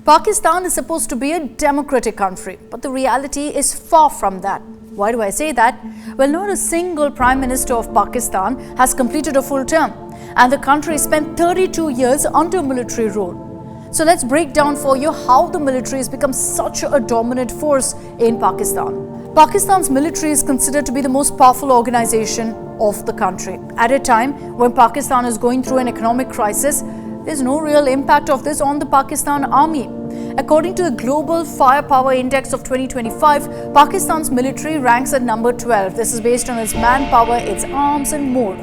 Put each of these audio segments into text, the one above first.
Pakistan is supposed to be a democratic country, but the reality is far from that. Why do I say that? Well, not a single Prime Minister of Pakistan has completed a full term, and the country spent 32 years under military rule. So let's break down for you how the military has become such a dominant force in Pakistan. Pakistan's military is considered to be the most powerful organization of the country. At a time when Pakistan is going through an economic crisis, there's no real impact of this on the Pakistan army. According to the Global Firepower Index of 2025, Pakistan's military ranks at number 12. This is based on its manpower, its arms and more.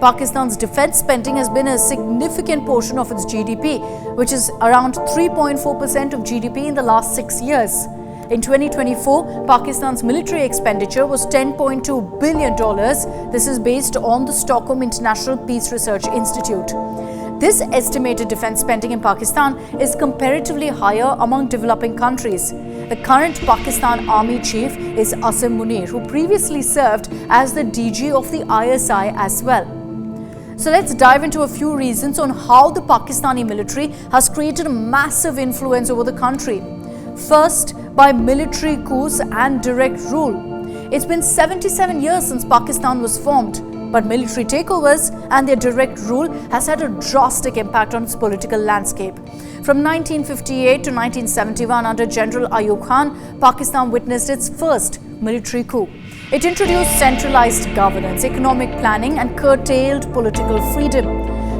Pakistan's defense spending has been a significant portion of its GDP, which is around 3.4% of GDP in the last 6 years. In 2024, Pakistan's military expenditure was $10.2 billion. This is based on the Stockholm International Peace Research Institute. This estimated defense spending in Pakistan is comparatively higher among developing countries. The current Pakistan Army Chief is Asim Munir, who previously served as the DG of the ISI as well. So let's dive into a few reasons on how the Pakistani military has created a massive influence over the country. First, by military coups and direct rule. It's been 77 years since Pakistan was formed, but military takeovers and their direct rule has had a drastic impact on its political landscape. From 1958 to 1971, under General Ayub Khan, Pakistan witnessed its first military coup. It introduced centralized governance, economic planning, and curtailed political freedom.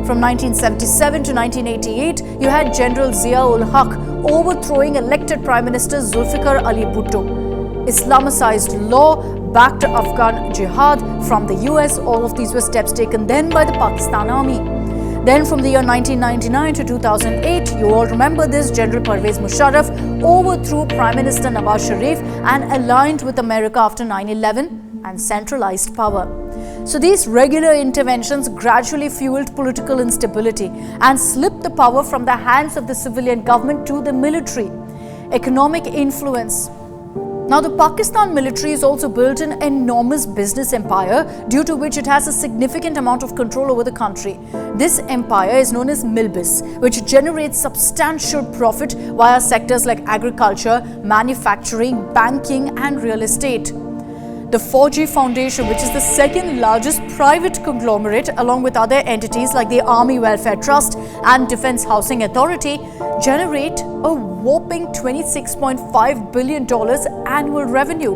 From 1977 to 1988, you had General Zia-ul-Haq overthrowing elected Prime Minister Zulfikar Ali Bhutto. Islamicized law backed Afghan jihad from the US. All of these were steps taken then by the Pakistan Army. Then from the year 1999 to 2008, you all remember this, General Pervez Musharraf overthrew Prime Minister Nawaz Sharif and aligned with America after 9/11 and centralized power. So these regular interventions gradually fueled political instability and slipped the power from the hands of the civilian government to the military. Economic influence. Now, the Pakistan military has also built an enormous business empire, due to which it has a significant amount of control over the country. This empire is known as milbus, which generates substantial profit via sectors like agriculture, manufacturing, banking, and real estate. The 4G Foundation, which is the second largest private conglomerate along with other entities like the Army Welfare Trust and Defense Housing Authority, generate a whopping $26.5 billion annual revenue.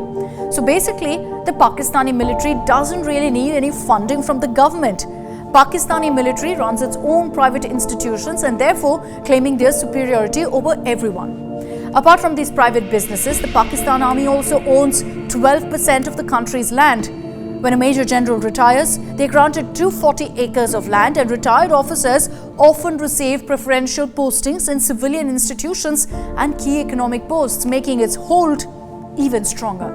So basically, the Pakistani military doesn't really need any funding from the government. Pakistani military runs its own private institutions and therefore claiming their superiority over everyone. Apart from these private businesses, the Pakistan Army also owns 12% of the country's land. When a major general retires, they are granted 240 acres of land, and retired officers often receive preferential postings in civilian institutions and key economic posts, making its hold even stronger.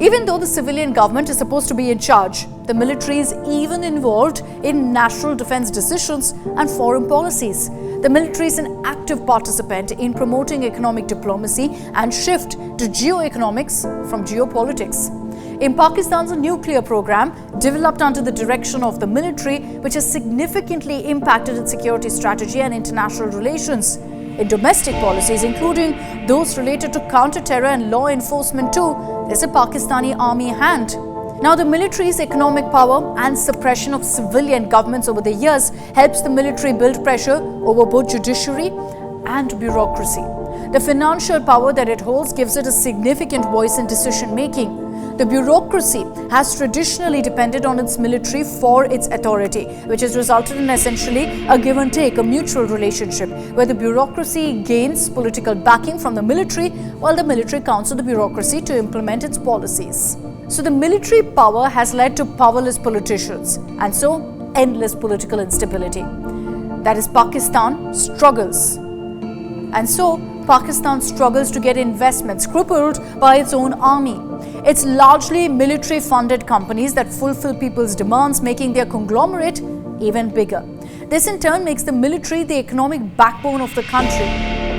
Even though the civilian government is supposed to be in charge, the military is even involved in national defense decisions and foreign policies. The military is an active participant in promoting economic diplomacy and shift to geoeconomics from geopolitics. In Pakistan's nuclear program, developed under the direction of the military, which has significantly impacted its security strategy and international relations. In domestic policies, including those related to counter-terror and law enforcement too, there's a Pakistani army hand. Now, the military's economic power and suppression of civilian governments over the years helps the military build pressure over both judiciary and bureaucracy. The financial power that it holds gives it a significant voice in decision-making. The bureaucracy has traditionally depended on its military for its authority, which has resulted in essentially a give and take, a mutual relationship, where the bureaucracy gains political backing from the military, while the military counts on the bureaucracy to implement its policies. So the military power has led to powerless politicians, and so endless political instability. That is, Pakistan struggles. And so Pakistan struggles to get investments, crippled by its own army. It's largely military-funded companies that fulfill people's demands, making their conglomerate even bigger. This in turn makes the military the economic backbone of the country.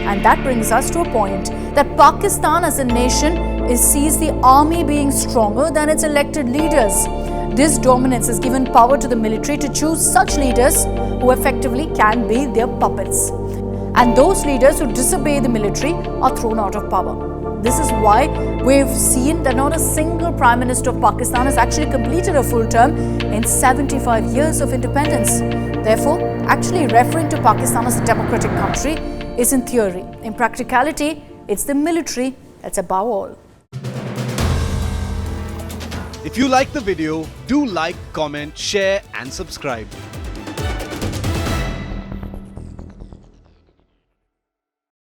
And that brings us to a point that Pakistan as a nation sees the army being stronger than its elected leaders. This dominance has given power to the military to choose such leaders who effectively can be their puppets. and those leaders who disobey the military are thrown out of power. This is why we've seen that not a single Prime Minister of Pakistan has actually completed a full term in 75 years of independence. Therefore, actually referring to Pakistan as a democratic country is in theory. In practicality, it's the military that's above all. If you like the video, do like, comment, share and subscribe.